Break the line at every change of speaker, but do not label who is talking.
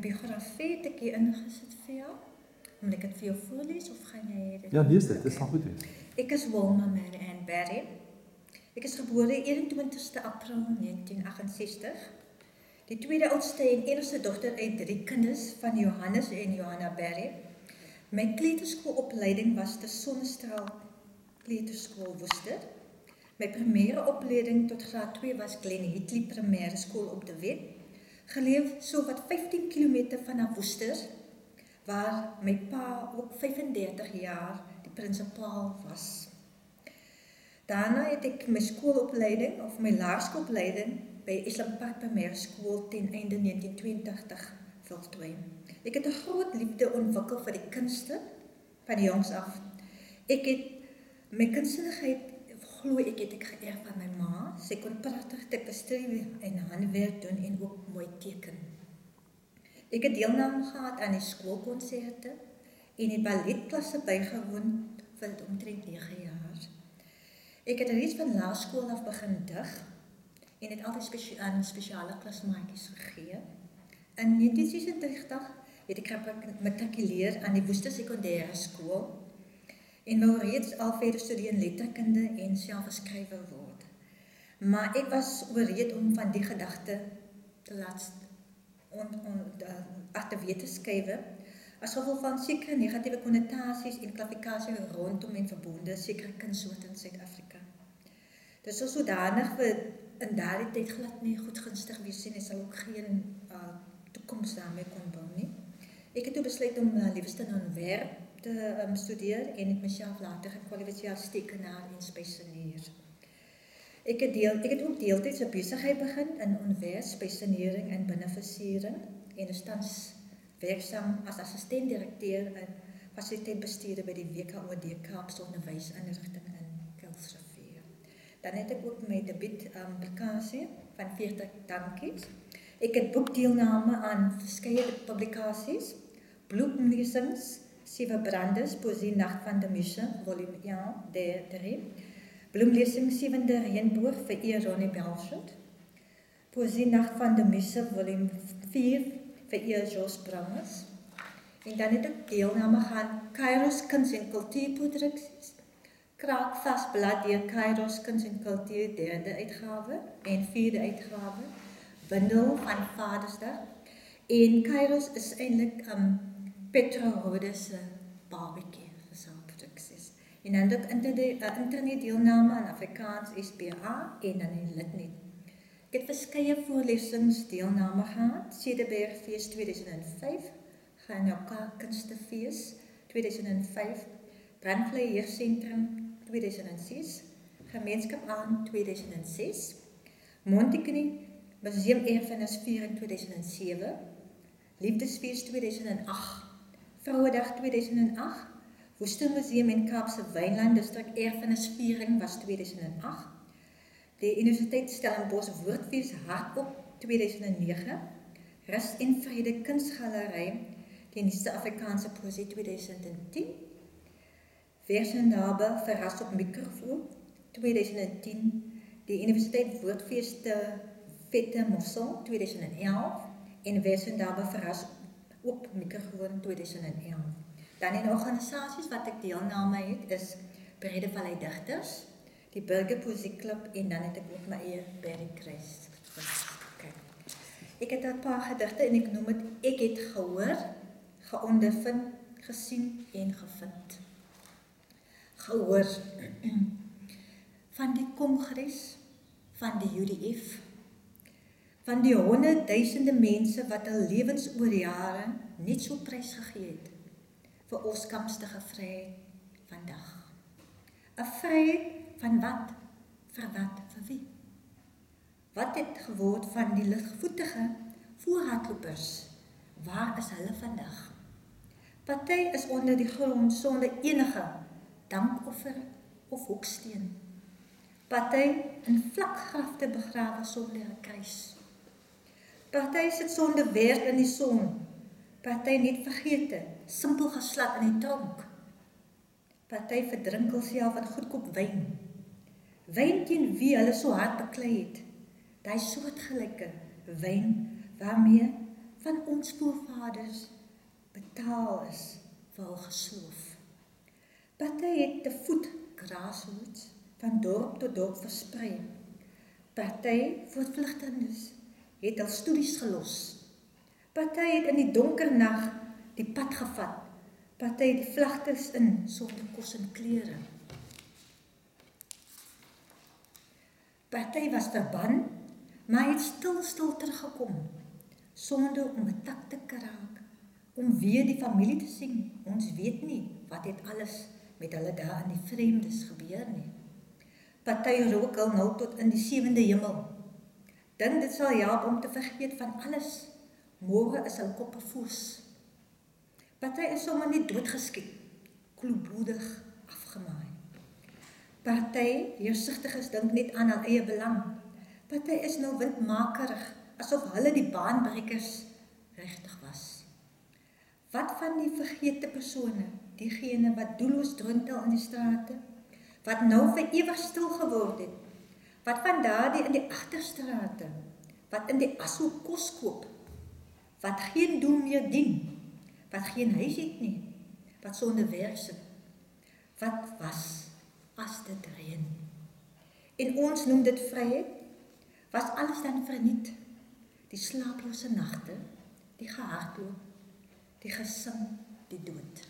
biografie het ek hier ingesit vir jou. Moet ek het vir jou voorlees of gaan jy dit?
Ja, lees dit, dit sal goed wees.
Ek is Wilma Mary Ann Barry. Ek is gebore 21ste April 1968. Die tweede oudste en enigste dogter uit 3 kinders van Johannes en Johanna Barry. My kleuterskoolopleiding was de Sonnestraal Kleuterskool Woester. My primaire opleiding tot graad 2 was Glen Hitley Primaire Skool op de Wet, geleef so wat 15 km vanaf Woester, waar my pa ook 35 jaar die prinsipaal was. Daarna het ek my skoolopleiding of my laerskoolopleiding by Islam Park Primaire Skool ten einde 1982 voltooi. Ek het 'n groot liefde ontwikkel vir die kunste van die jongs af. Ek het my kunstzinnigheid glo ek het ek geërf van my ma. Sy kon pragtig tapestry en handwerk doen en ook mooi teken. Ek het deelname gehad aan die skoolkonserte en die balletklasse bygewoon vir omtrent 9 jaar. Ek het reeds van laerskool af begin dig en het altyd aan spesiale klasmaatjies gegee. In 1936 het ek gematrikuleer aan die Woester Sekondêre Skool en wou reeds al verder studeer in letterkunde en selfskrywer word. Maar ek was oorreed om van die gedagte te laat agterweer te skuif, as gevolg van sekere negatiewe konnotasies en klassifikasie rondom en verbonde sekere kunssoorte in Suid-Afrika. Dit is sodanig vir in daardie tyd glad nie goedgunstig wees en sal ook geen toekoms daarmee kon bou nie. Ek het toe besluit om liefste in ontwerp te studeer en het myself later gekwalifiseer as tekenaar en spesialiseer. Ek het ook deeltyds 'n besigheid begin in ontwerp, spesialisering en beneficiering en is tans werksaam as assistent-direkteur en fasiliteitbestuurder by die WKOD Kaapse Onderwysinrigting in Kuilsrivier. Dan het ek ook my debuutpublikasie van 40 dankies. Ek het boekdeelname aan verskeie publikasies, bloemlesings, 7 brandes, Poesie Nacht van de Muse, volume 3, bloemlesing 7de Reënboog vir E. Ronnie Belschut, Poesie Nacht van de Muse, volume 4 vir E. Jos Brangers, en dan het ek deelname gaan Kairos Kuns en Kultuurprodukties, Kraakvas blad deur Kairos Kuns en Kultuur 3de uitgawe en 4de uitgawe, bundel van Vadersdag, en Kairos is eintlik Petro Rode se babatjie vir sy produksies. En dan ook internet deelname aan Afrikaans SPA en dan in Litnet. Ek het verskeie voorlesings deelname gehad, Cederbergfees 2005, Ganoka Kunstefees 2005, Brandvlei Jeugdsentrum 2006, Gemeenskap aan 2006, Monteknie Museum Erfenisviering 2007, Liefdesfees 2008, Vrouedag 2008, Woester Museum en Kaapse Wynland Distrik Erfenisviering was 2008, die Universiteit Stellenbosch Woordfees Hardop 2009, Rust en Vrede Kunstgalery, die Nuutste Afrikaanse Poesie 2010, Vers en Nabe Verras op Mikrofoon 2010, die Universiteit Woordfees te Vette Mossel 2011 en Vers en Nabe Verras op Mikrofoon 2011. Dan in organisasies wat ek deelname het is Breede Vallei Digters, die Burger Poesie Klub en dan het ek ook my eie Berry Kruis. Ek het 'n paar gedigte en ek noem dit Ek het gehoor, geondervind, gesien en gevind. Gehoor van die Kongres, van die UDF, van die honderdduisende mense wat hul lewens oor jare net so prys gegee het vir ons kampstige vryheid vandag. 'n Vryheid van wat? Vir wat? Vir wie? Wat het geword van die ligvoetige voorhardlopers? Waar is hulle vandag? Party is onder die grond sonder enige dankoffer of hoeksteen. Party in vlakgrafte begrawe sonder 'n kruis. Party sit sonder werk in die son. Party net vergete, simpel geslat in die tronk. Party verdrink self in goedkoop wyn. Wyn teen wie hulle so hard beklei het. Daai soortgelyke wyn waarmee van ons voorvaders betaal is vir hul gesloof. Party het te voet grassroots van dorp tot dorp versprei. Party voortvlugtendes het hul studies gelos. Party het in die donker nag die pad gevat. Party het die vlagtes in sonder kos en klere. Party was verban, maar het stil teruggekom, sonder om 'n tak te kraak, om weer die familie te sien. Ons weet nie wat het alles met hulle daar in die vreemdes gebeur nie. Party rook al nou tot in die 7de hemel. Dink dit sal help om te vergeet van alles. Môre is hulle koppe foos. Party is sommer nie doodgeskiet, kloelbloedig afgemaai. Party, heersigtiges dink net aan hul eie belang. Party is nou windmakerig, asof hulle die baanbrekers regtig was. Wat van die vergete persone, diegene wat doelloos druntel in die strate, wat nou vir ewig stil geword het? Wat van daardie in die agterstrate, wat in die ashoek kos koop, wat geen doel meer dien, wat geen huis het nie, wat sonder werk sit? Wat was as dit reën? En ons noem dit vryheid. Was alles dan verniet? Die slaaplose nagte, die gehardloop, die gesing, die dood.